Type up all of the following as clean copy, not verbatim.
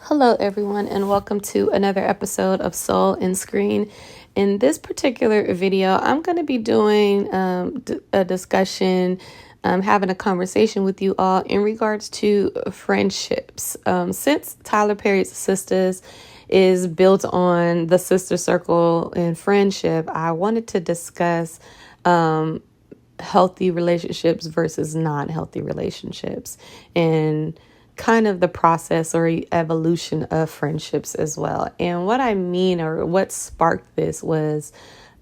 Hello, everyone, and welcome to another episode of Soul and Screen. In this particular video, I'm going to be doing a discussion, having a conversation with you all in regards to friendships. Since Tyler Perry's Sisters is built on the sister circle and friendship, I wanted to discuss healthy relationships versus non-healthy relationships and kind of the process or evolution of friendships as well. And what I mean, or what sparked this, was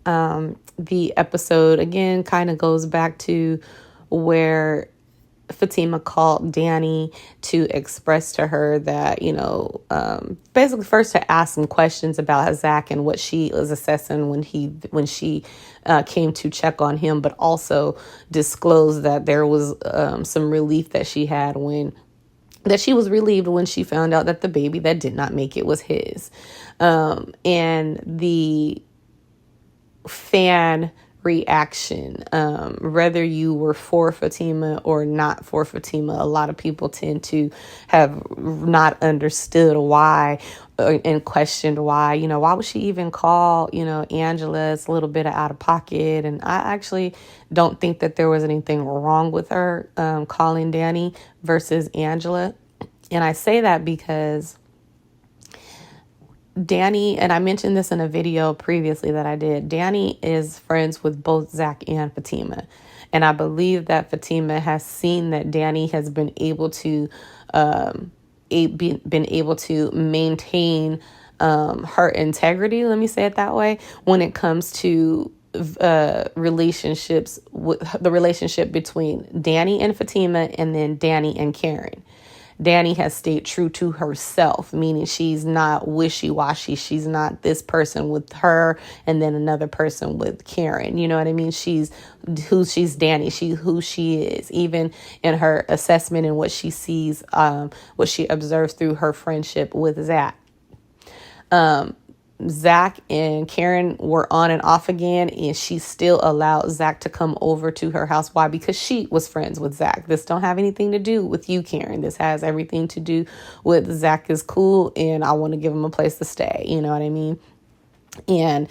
the episode again kind of goes back to where Fatima called Danny to express to her that, basically first to ask some questions about Zach and what she was assessing when she came to check on him, but also disclose that there was some relief that she had that she was relieved when she found out that the baby that did not make it was his. And the fan reaction, whether you were for Fatima or not for Fatima, a lot of people tend to have not understood why and questioned why, why would she even call, Angela? It's a little bit out of pocket. And I actually don't think that there was anything wrong with her calling Danny versus Angela. And I say that because Danny, and I mentioned this in a video previously that I did, Danny is friends with both Zach and Fatima. And I believe that Fatima has seen that Danny has been able to maintain her integrity, let me say it that way, when it comes to relationships, with the relationship between Danny and Fatima and then Danny and Karen. Danny has stayed true to herself, meaning she's not wishy-washy. She's not this person with her and then another person with Karen. You know what I mean? She's Danny. Who she is, even in her assessment and what she sees, what she observes through her friendship with Zach. Zach and Karen were on and off again, and she still allowed Zach to come over to her house. Why? Because she was friends with Zach. This don't have anything to do with you, Karen. This has everything to do with Zach is cool, and I want to give him a place to stay. You know what I mean? And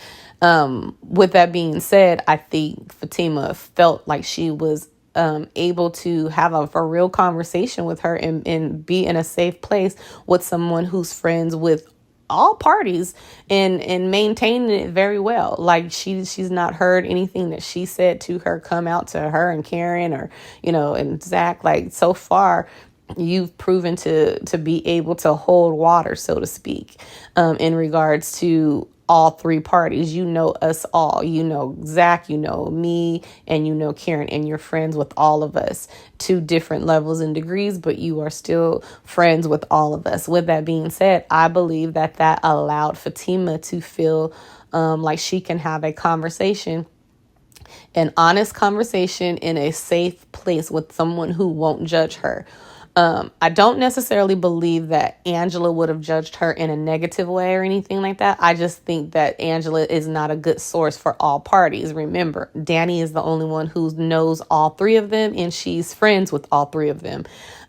with that being said, I think Fatima felt like she was able to have a real conversation with her and be in a safe place with someone who's friends with all parties and maintaining it very well. Like she's not heard anything that she said to her come out to her and Karen or, and Zach. Like, so far, you've proven to be able to hold water, so to speak, in regards to all three parties. You know us all. You know Zach, you know me, and you know Karen, and you're friends with all of us to different levels and degrees, but you are still friends with all of us. With that being said, I believe that allowed Fatima to feel like she can have a conversation, an honest conversation in a safe place with someone who won't judge her. I don't necessarily believe that Angela would have judged her in a negative way or anything like that. I just think that Angela is not a good source for all parties. Remember, Danny is the only one who knows all three of them, and she's friends with all three of them.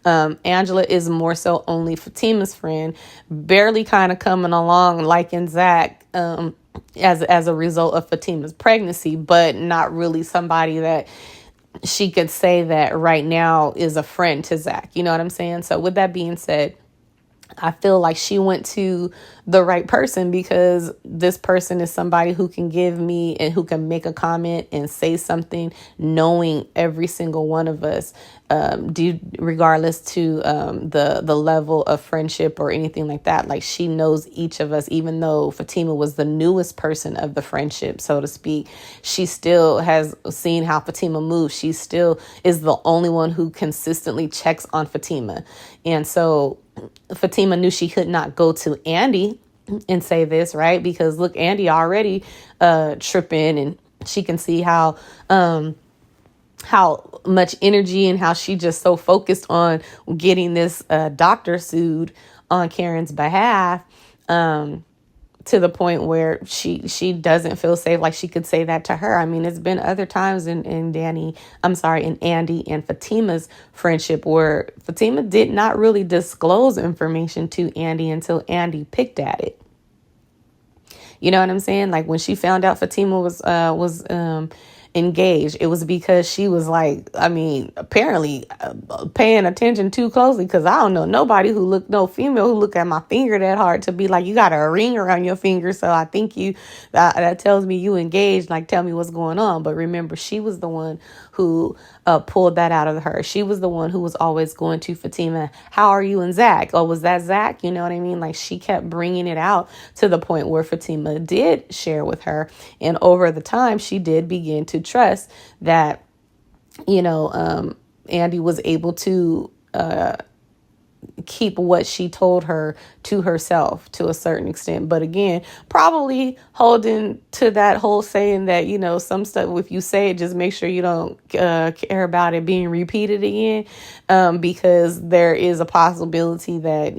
Angela is more so only Fatima's friend, barely kind of coming along liking Zach as a result of Fatima's pregnancy, but not really somebody that she could say that right now is a friend to Zach. You know what I'm saying? So with that being said, I feel like she went to the right person because this person is somebody who can give me and who can make a comment and say something, knowing every single one of us, regardless to the level of friendship or anything like that. Like, she knows each of us, even though Fatima was the newest person of the friendship, so to speak. She still has seen how Fatima moves. She still is the only one who consistently checks on Fatima. And so Fatima knew she could not go to Andy and say this, right? Because look, Andy already tripping, and she can see how much energy and how she just so focused on getting this doctor sued on Karen's behalf. to the point where she doesn't feel safe, like she could say that to her. I mean, it's been other times in in Andy and Fatima's friendship where Fatima did not really disclose information to Andy until Andy picked at it. You know what I'm saying? Like when she found out Fatima was engaged, it was because she was like, I mean, apparently paying attention too closely, because I don't know nobody no female who look at my finger that hard to be like, you got a ring around your finger, so I think that tells me you engaged, like tell me what's going on. But remember, she was the one who pulled that out of her. She was the one who was always going to Fatima, how are you and Zach? Oh, was that Zach? You know what I mean? Like she kept bringing it out to the point where Fatima did share with her. And over the time, she did begin to trust that, Andy was able to keep what she told her to herself to a certain extent. But again, probably holding to that whole saying that, some stuff, if you say it, just make sure you don't care about it being repeated again, because there is a possibility that,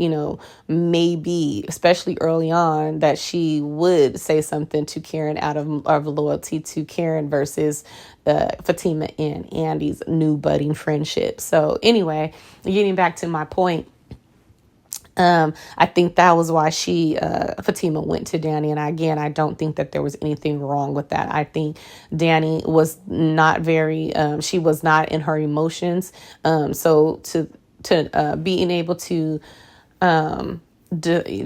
maybe, especially early on, that she would say something to Karen out of loyalty to Karen versus Fatima and Andy's new budding friendship. So anyway, getting back to my point, I think that was why Fatima went to Danny. And again, I don't think that there was anything wrong with that. I think Danny was not she was not in her emotions. So being able to,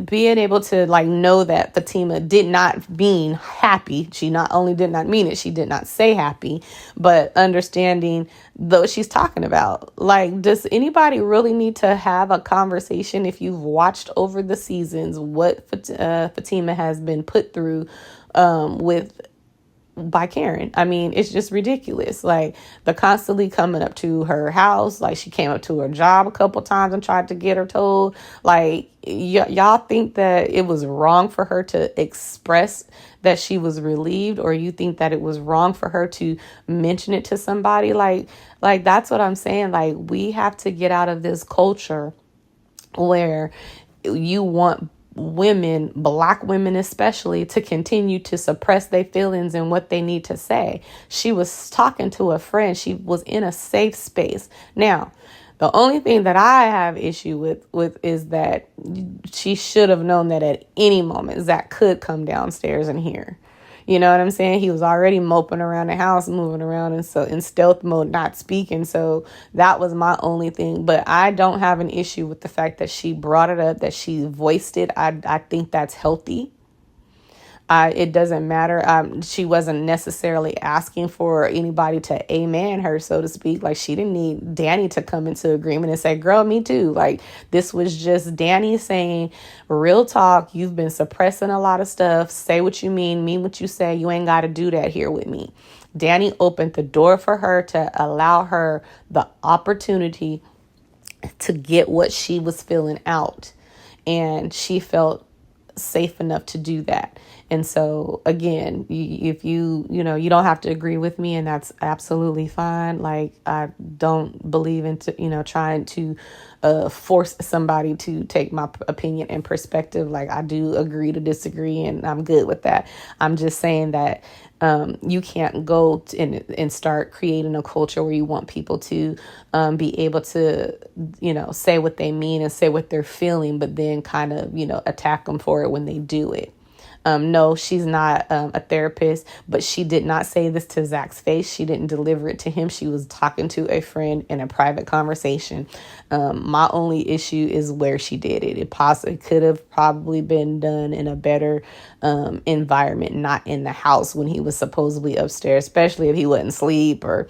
being able to like know that Fatima did not mean happy. She not only did not mean it, she did not say happy, but understanding though she's talking about. Like, does anybody really need to have a conversation if you've watched over the seasons what Fatima has been put through by Karen? I mean, it's just ridiculous. Like the constantly coming up to her house, like she came up to her job a couple times and tried to get her told. Like y'all think that it was wrong for her to express that she was relieved, or you think that it was wrong for her to mention it to somebody? Like that's what I'm saying. Like we have to get out of this culture where you want women, Black women especially, to continue to suppress their feelings and what they need to say. She was talking to a friend. She was in a safe space. Now, the only thing that I have issue with is that she should have known that at any moment Zach could come downstairs and hear. You know what I'm saying? He was already moping around the house, moving around, and so in stealth mode, not speaking. So that was my only thing. But I don't have an issue with the fact that she brought it up, that she voiced it. I think that's healthy. It doesn't matter. She wasn't necessarily asking for anybody to amen her, so to speak. Like she didn't need Danny to come into agreement and say, girl, me too. Like this was just Danny saying, real talk. You've been suppressing a lot of stuff. Say what you mean what you say. You ain't got to do that here with me. Danny opened the door for her to allow her the opportunity to get what she was feeling out. And she felt safe enough to do that. And so again, if you don't have to agree with me, and that's absolutely fine. Like I don't believe in trying to force somebody to take my opinion and perspective. Like I do agree to disagree, and I'm good with that. I'm just saying that you can't go and start creating a culture where you want people to be able to, say what they mean and say what they're feeling, but then kind of, attack them for it when they do it. No, she's not a therapist, but she did not say this to Zach's face. She didn't deliver it to him. She was talking to a friend in a private conversation. My only issue is where she did it. It possibly could have probably been done in a better environment, not in the house when he was supposedly upstairs, especially if he wasn't asleep or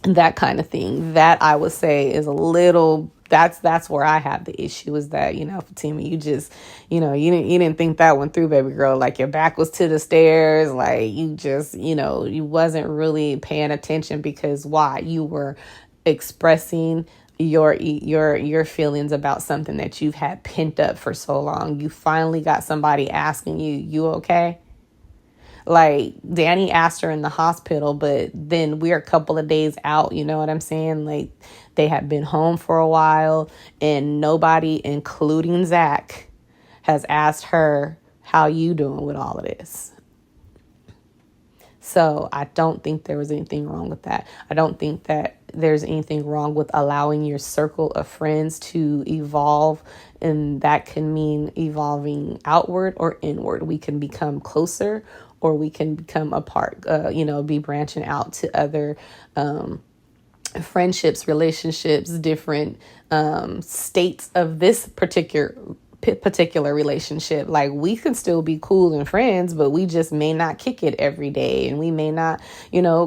that kind of thing. That I would say is a little. That's where I have the issue, is that, Fatima, you just, you didn't think that one through, baby girl. Like your back was to the stairs. Like you just, you wasn't really paying attention, because why? You were expressing your feelings about something that you've had pent up for so long. You finally got somebody asking you okay? Like Danny asked her in the hospital, but then we're a couple of days out. You know what I'm saying? Like they had been home for a while, and nobody, including Zach, has asked her, How you doing with all of this? So I don't think there was anything wrong with that. I don't think that there's anything wrong with allowing your circle of friends to evolve. And that can mean evolving outward or inward. We can become closer or we can become apart, be branching out to other friendships, relationships, different states of this particular relationship. Like, we can still be cool and friends, but we just may not kick it every day, and we may not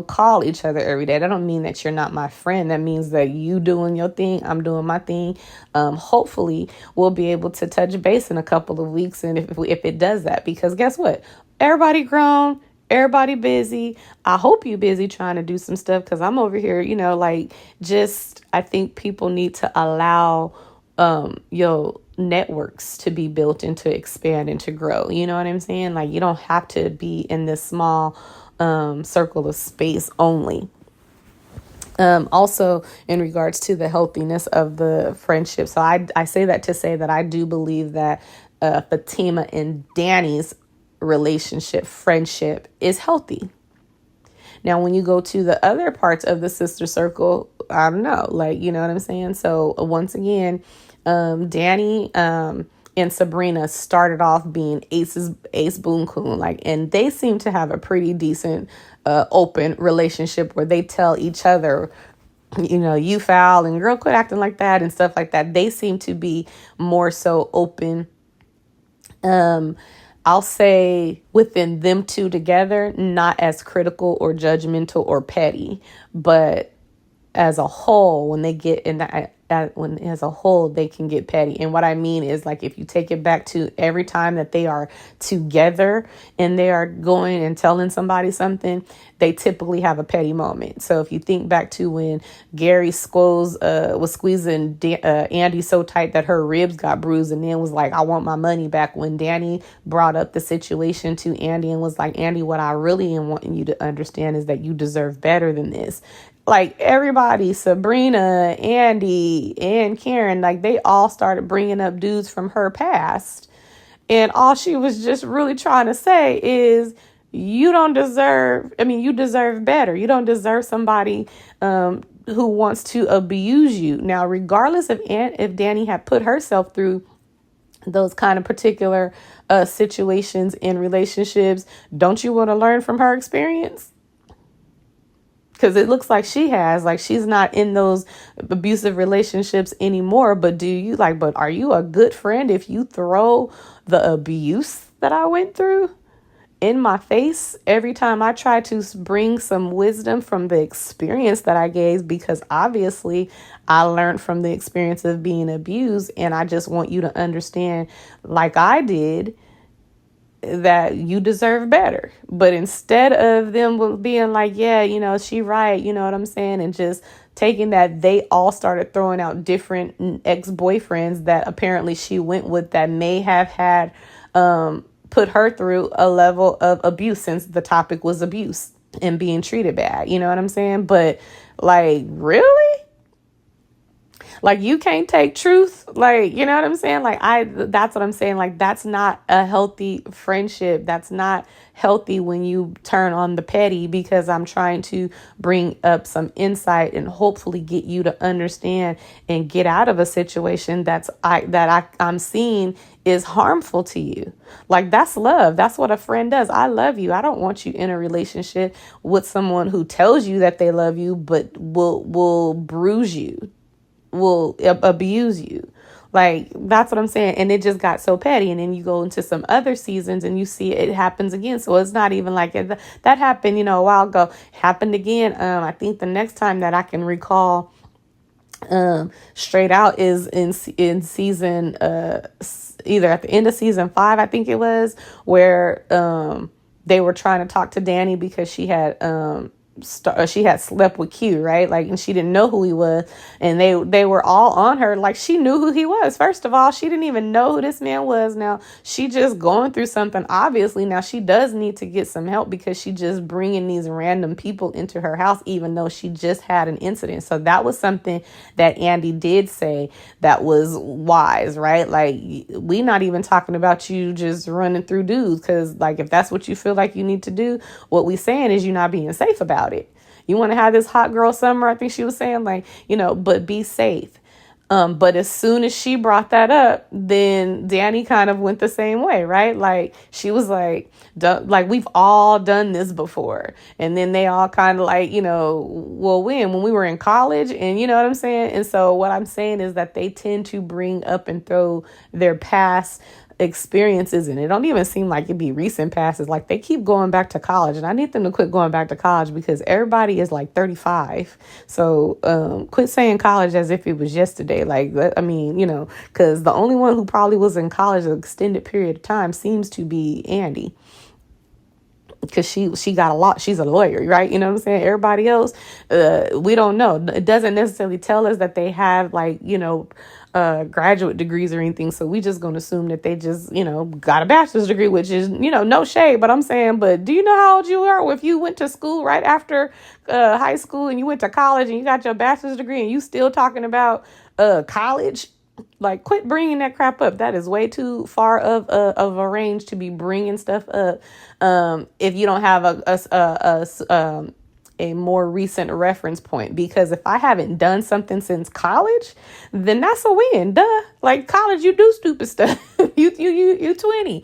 call each other every day. That don't mean that you're not my friend. That means that you doing your thing, I'm doing my thing. Hopefully we'll be able to touch base in a couple of weeks, and if it does that, because guess what, everybody grown, everybody busy. I hope you busy trying to do some stuff, because I'm over here, I think people need to allow your networks to be built and to expand and to grow. You know what I'm saying? Like, you don't have to be in this small circle of space only. Also, in regards to the healthiness of the friendship. So I say that to say that I do believe that Fatima and Danny's friendship is healthy. Now, when you go to the other parts of the sister circle, I don't know, you know what I'm saying? So once again, Danny and Sabrina started off being ace boon coon, and they seem to have a pretty decent open relationship where they tell each other, you foul and girl, quit acting like that and stuff like that. They seem to be more so open. I'll say within them two together, not as critical or judgmental or petty, but as a whole, when they get in that, as a whole, they can get petty. And what I mean is, if you take it back to every time that they are together and they are going and telling somebody something, they typically have a petty moment. So if you think back to when Gary Squoze was squeezing Andy so tight that her ribs got bruised, and then was like, I want my money back. When Danny brought up the situation to Andy and was like, Andy, what I really am wanting you to understand is that you deserve better than this. Everybody, Sabrina, Andy, and Karen, they all started bringing up dudes from her past. And all she was just really trying to say is, you deserve better. You don't deserve somebody who wants to abuse you. Now, regardless if Danny had put herself through those kind of particular situations in relationships, don't you want to learn from her experience? Because it looks like she has, she's not in those abusive relationships anymore. But but are you a good friend if you throw the abuse that I went through in my face every time I try to bring some wisdom from the experience that I gave? Because obviously I learned from the experience of being abused. And I just want you to understand, like I did, that you deserve better. But instead of them being like, yeah, she right, you know what I'm saying, and just taking that, they all started throwing out different ex-boyfriends that apparently she went with that may have had put her through a level of abuse, since the topic was abuse and being treated bad. You know what I'm saying? But really? You can't take truth. You know what I'm saying? That's what I'm saying. That's not a healthy friendship. That's not healthy when you turn on the petty, because I'm trying to bring up some insight and hopefully get you to understand and get out of a situation I'm seeing is harmful to you. That's love. That's what a friend does. I love you. I don't want you in a relationship with someone who tells you that they love you, but will bruise you, will abuse you. That's what I'm saying. And it just got so petty. And then you go into some other seasons and you see it happens again. So it's not even that happened, a while ago. It happened again. I think the next time that I can recall straight out is in season either at the end of season 5, I think it was, where they were trying to talk to Danny because she had she had slept with Q, right? Like, and she didn't know who he was, and they were all on her like she knew who he was. First of all, she didn't even know who this man was. Now she just going through something, obviously. Now she does need to get some help because she just bringing these random people into her house, even though she just had an incident. So that was something that Andy did say that was wise, right? Like, we not even talking about you just running through dudes, because like if that's what you feel like you need to do, what we saying is you're not being safe about it. You want to have this hot girl summer, I think she was saying, like, but be safe. But as soon as she brought that up, then Danny kind of went the same way, right? Like, she was like, we've all done this before. And then they all kind of like, well, when we were in college, and you know what I'm saying? And so what I'm saying is that they tend to bring up and throw their past experiences, and it don't even seem like it'd be recent passes. Like, they keep going back to college, and I need them to quit going back to college because everybody is like 35. So quit saying college as if it was yesterday. Like, I mean, because the only one who probably was in college an extended period of time seems to be Andy, because she got a lot. She's a lawyer, right? You know what I'm saying? Everybody else, we don't know. It doesn't necessarily tell us that they have like, graduate degrees or anything. So we just going to assume that they just, got a bachelor's degree, which is, no shade, but I'm saying, but do you know how old you are if you went to school right after high school and you went to college and you got your bachelor's degree and you still talking about college? Like, quit bringing that crap up. That is way too far of a range to be bringing stuff up. If you don't have a more recent reference point, because if I haven't done something since college, then that's a win. Duh. Like, college, you do stupid stuff. you 20.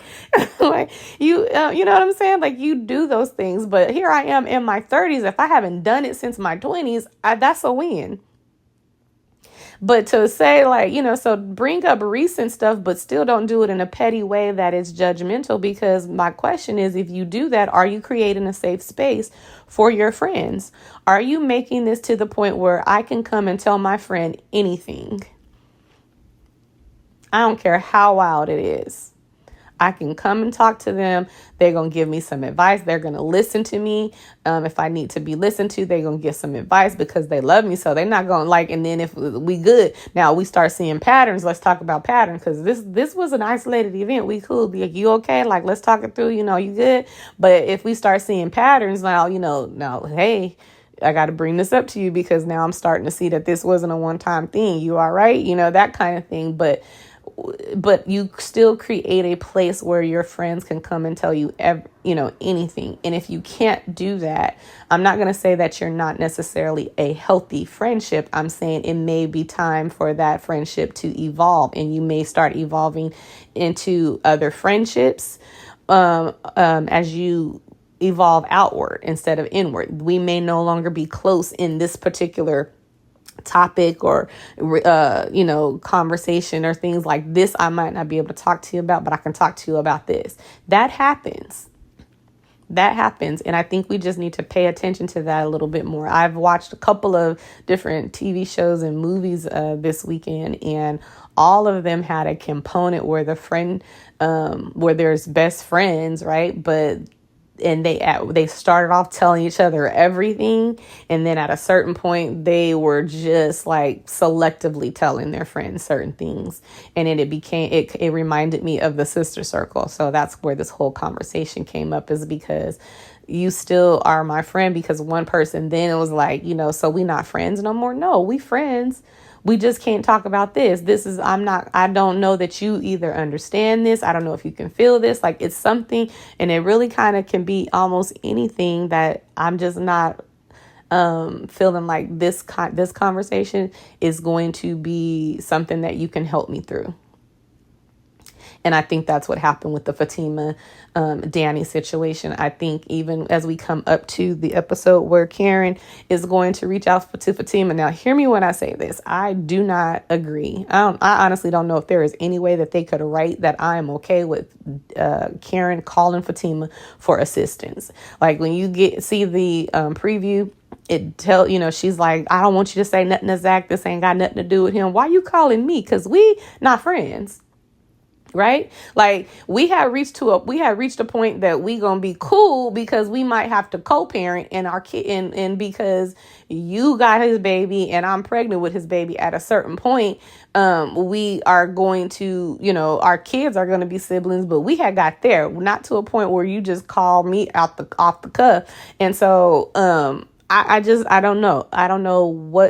Like, you know what I'm saying? Like, you do those things. But here I am in my 30s. If I haven't done it since my 20s, that's a win. But to say like, so bring up recent stuff, but still don't do it in a petty way that is judgmental. Because my question is, if you do that, are you creating a safe space for your friends? Are you making this to the point where I can come and tell my friend anything? I don't care how wild it is. I can come and talk to them. They're going to give me some advice. They're going to listen to me. If I need to be listened to, they're going to get some advice because they love me. So they're not going to like, and then if we good, now we start seeing patterns. Let's talk about patterns, because this was an isolated event. We cool. Like, you okay? Like, let's talk it through. You good. But if we start seeing patterns now, now, hey, I got to bring this up to you because now I'm starting to see that this wasn't a one-time thing. You all right? That kind of thing. But you still create a place where your friends can come and tell you, anything. And if you can't do that, I'm not going to say that you're not necessarily a healthy friendship. I'm saying it may be time for that friendship to evolve, and you may start evolving into other friendships as you evolve outward instead of inward. We may no longer be close in this particular topic or conversation or things like this. I might not be able to talk to you about, but I can talk to you about this. That happens. And I think we just need to pay attention to that a little bit more. I've watched a couple of different TV shows and movies this weekend, and all of them had a component where the friend where there's best friends, right? And they started off telling each other everything. And then at a certain point, they were just like selectively telling their friends certain things. And it reminded me of the sister circle. So that's where this whole conversation came up, is because you still are my friend, because one person then it was like, so we not friends no more. No, we friends. We just can't talk about this. I don't know that you either understand this. I don't know if you can feel this. Like, it's something, and it really kind of can be almost anything that I'm just not feeling like this conversation is going to be something that you can help me through. And I think that's what happened with the Fatima, Danny situation. I think even as we come up to the episode where Karen is going to reach out to Fatima. Now, hear me when I say this. I do not agree. I honestly don't know if there is any way that they could write that I am okay with Karen calling Fatima for assistance. Like, when you see the preview, she's like, I don't want you to say nothing to Zach. This ain't got nothing to do with him. Why you calling me? Because we not friends. Right? Like we had reached a point that we gonna be cool because we might have to co-parent and our kid and because you got his baby and I'm pregnant with his baby at a certain point, we are going to, our kids are going to be siblings, but we had got there, not to a point where you just call me off the cuff. And so, I don't know. I don't know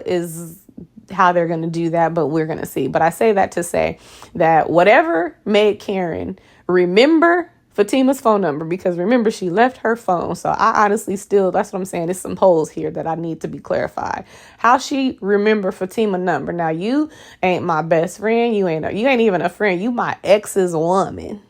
how they're going to do that, but we're going to see. But I say that to say that whatever made Karen remember Fatima's phone number, because remember, she left her phone. So I honestly that's what I'm saying. There's some holes here that I need to be clarified. How she remember Fatima's number. Now, you ain't my best friend. You ain't even a friend. You my ex's woman.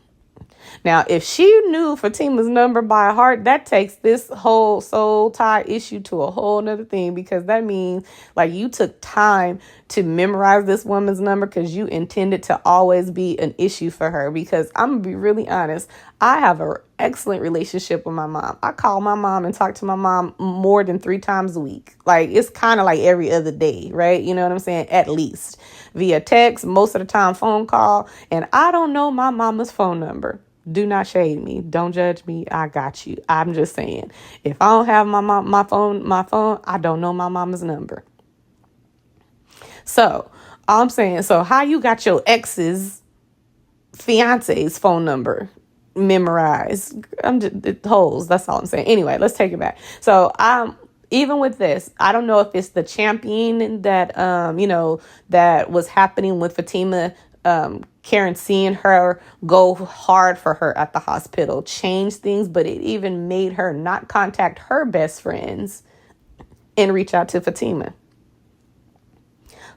Now, if she knew Fatima's number by heart, that takes this whole soul tie issue to a whole nother thing, because that means like you took time to memorize this woman's number because you intended to always be an issue for her. Because I'm going to be really honest, I have an excellent relationship with my mom. I call my mom and talk to my mom more than 3 times a week. Like it's kind of like every other day, right? You know what I'm saying? At least via text, most of the time phone call. And I don't know my mama's phone number. Do not shade me. Don't judge me. I got you. I'm just saying, if I don't have my phone, I don't know my mama's number. So I'm saying, so how you got your ex's fiance's phone number memorized? I'm just holes. That's all I'm saying. Anyway, let's take it back. So even with this, I don't know if it's the championing that that was happening with Fatima. Karen seeing her go hard for her at the hospital changed things, but it even made her not contact her best friends and reach out to Fatima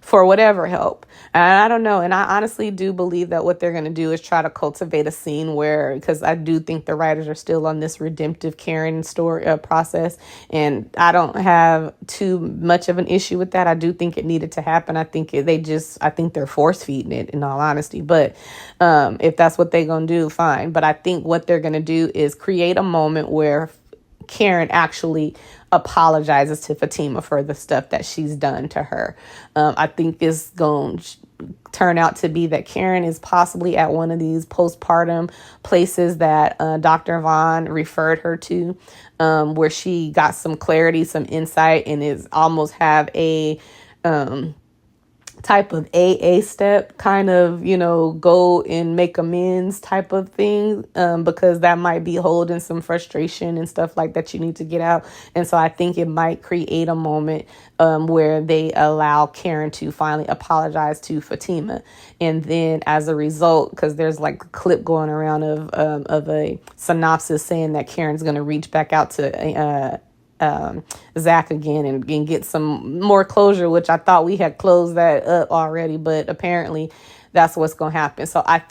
for whatever help. And I don't know. And I honestly do believe that what they're going to do is try to cultivate a scene where, because I do think the writers are still on this redemptive Karen story process. And I don't have too much of an issue with that. I do think it needed to happen. I think they're force feeding it, in all honesty. But if that's what they're going to do, fine. But I think what they're going to do is create a moment where Karen actually apologizes to Fatima for the stuff that she's done to her. I think it's going to turn out to be that Karen is possibly at one of these postpartum places that Dr. Vaughn referred her to, where she got some clarity, some insight, and is almost have a type of AA step, kind of, go and make amends type of thing, because that might be holding some frustration and stuff like that you need to get out. And so I think it might create a moment where they allow Karen to finally apologize to Fatima. And then as a result, because there's like a clip going around of a synopsis saying that Karen's going to reach back out to Zach again and get some more closure, which I thought we had closed that up already, but apparently that's what's going to happen. So I'm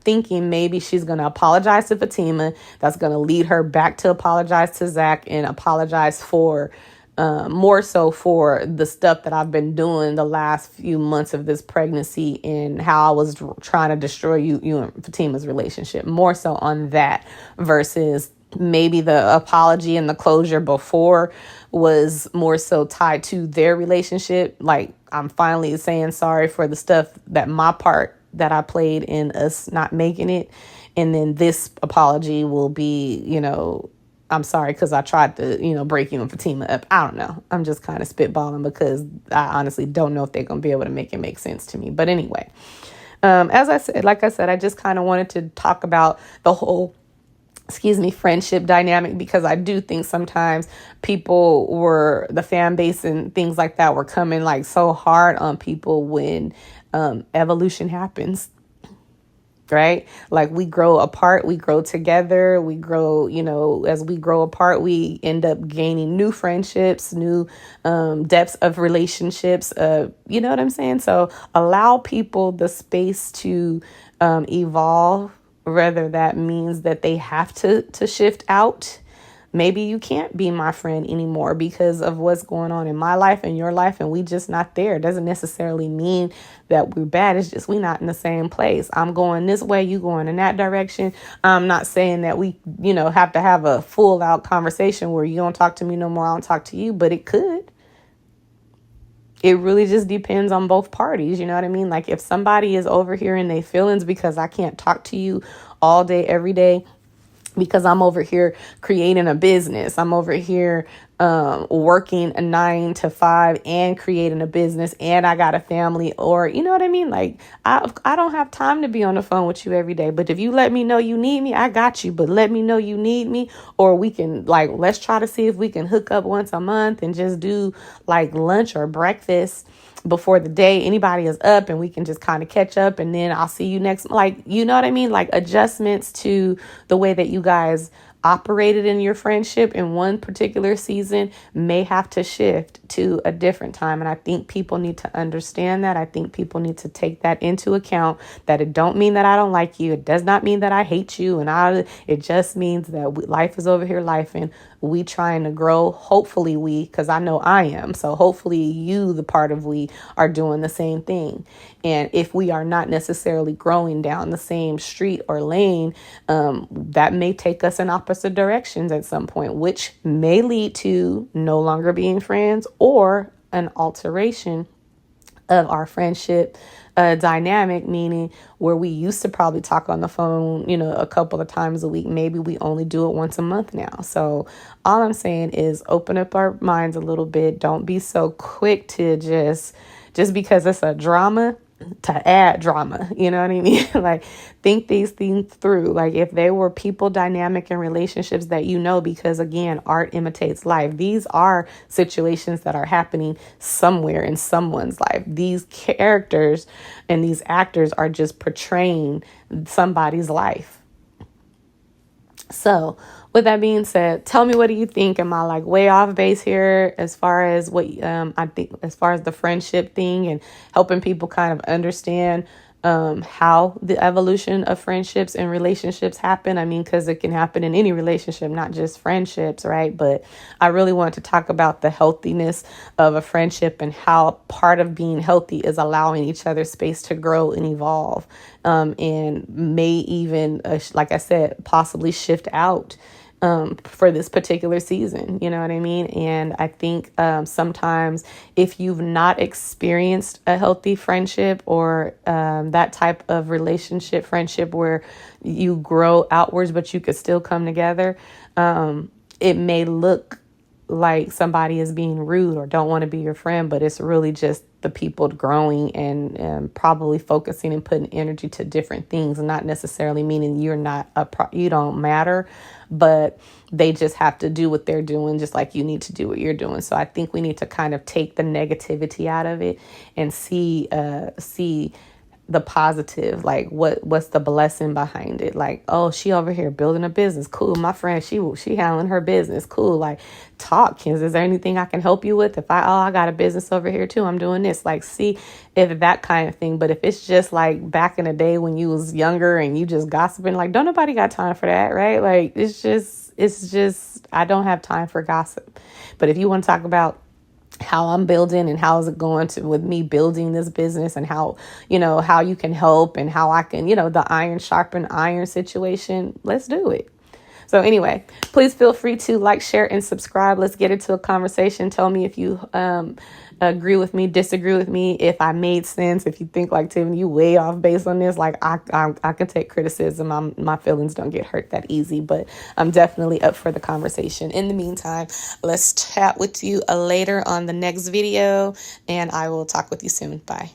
thinking maybe she's going to apologize to Fatima. That's going to lead her back to apologize to Zach and apologize for more so for the stuff that I've been doing the last few months of this pregnancy and how I was trying to destroy you and Fatima's relationship. More so on that versus maybe the apology and the closure before was more so tied to their relationship. Like, I'm finally saying sorry for the stuff that my part that I played in us not making it. And then this apology will be, I'm sorry because I tried to, break you and Fatima up. I don't know. I'm just kind of spitballing because I honestly don't know if they're going to be able to make it make sense to me. But anyway, as I said, I just kind of wanted to talk about the whole friendship dynamic, because I do think sometimes the fan base and things like that were coming like so hard on people when evolution happens, right? Like we grow apart, we grow together, we grow, as we grow apart, we end up gaining new friendships, new depths of relationships, you know what I'm saying? So allow people the space to evolve. Whether that means that they have to shift out. Maybe you can't be my friend anymore because of what's going on in my life and your life, and we just not there. It doesn't necessarily mean that we're bad. It's just we not in the same place. I'm going this way, you going in that direction. I'm not saying that we, have to have a full out conversation where you don't talk to me no more, I don't talk to you, but it could. it really just depends on both parties. You know what I mean? Like if somebody is over here in their feelings because I can't talk to you all day, every day, because I'm over here creating a business. I'm over here working a 9 to 5 and creating a business, and I got a family, or you know what I mean? Like I don't have time to be on the phone with you every day. But if you let me know you need me, I got you. But let me know you need me, or we can like, let's try to see if we can hook up once a month and just do like lunch or breakfast before the day anybody is up, and we can just kind of catch up, and then I'll see you next. Like, you know what I mean? Like adjustments to the way that you guys operated in your friendship in one particular season may have to shift to a different time. And I think people need to understand that. I think people need to take that into account, that it don't mean that I don't like you. It does not mean that I hate you. And it just means that life is over here life, and we trying to grow. Hopefully because I know I am. So hopefully you, the part of we, are doing the same thing. And if we are not necessarily growing down the same street or lane, that may take us in opposite directions at some point, which may lead to no longer being friends or an alteration of our friendship dynamic, meaning where we used to probably talk on the phone, a couple of times a week. Maybe we only do it once a month now. So all I'm saying is open up our minds a little bit. Don't be so quick to just because it's a drama to add drama. You know what I mean? Like think these things through. Like if they were people dynamic in relationships that because again, art imitates life. These are situations that are happening somewhere in someone's life. These characters and these actors are just portraying somebody's life. So with that being said, tell me, what do you think? Am I like way off base here as far as what I think, as far as the friendship thing and helping people kind of understand how the evolution of friendships and relationships happen? I mean, because it can happen in any relationship, not just friendships, right? But I really want to talk about the healthiness of a friendship and how part of being healthy is allowing each other space to grow and evolve, and may even, like I said, possibly shift out for this particular season. You know what I mean? And I think sometimes if you've not experienced a healthy friendship or that type of relationship, friendship where you grow outwards, but you could still come together, it may look like somebody is being rude or don't want to be your friend, but it's really just the people growing and probably focusing and putting energy to different things, and not necessarily meaning you're not you don't matter, but they just have to do what they're doing just like you need to do what you're doing. So I think we need to kind of take the negativity out of it and see the positive, like what's the blessing behind it. Like, oh, she over here building a business, cool. My friend, she handling her business, cool. Like, talk, is there anything I can help you with? If I got a business over here too, I'm doing this. Like, see if that kind of thing. But if it's just like back in the day when you was younger and you just gossiping, like, don't nobody got time for that, right? Like, it's just I don't have time for gossip. But if you want to talk about how I'm building and how is it going with me building this business, and how you can help, and how I can, the iron sharpen iron situation, let's do it. So anyway, please feel free to like, share, and subscribe. Let's get into a conversation. Tell me if you agree with me, disagree with me, if I made sense, if you think like Tiffany, you way off base on this. Like I can take criticism. My feelings don't get hurt that easy, but I'm definitely up for the conversation. In the meantime, let's chat with you later on the next video, and I will talk with you soon. Bye.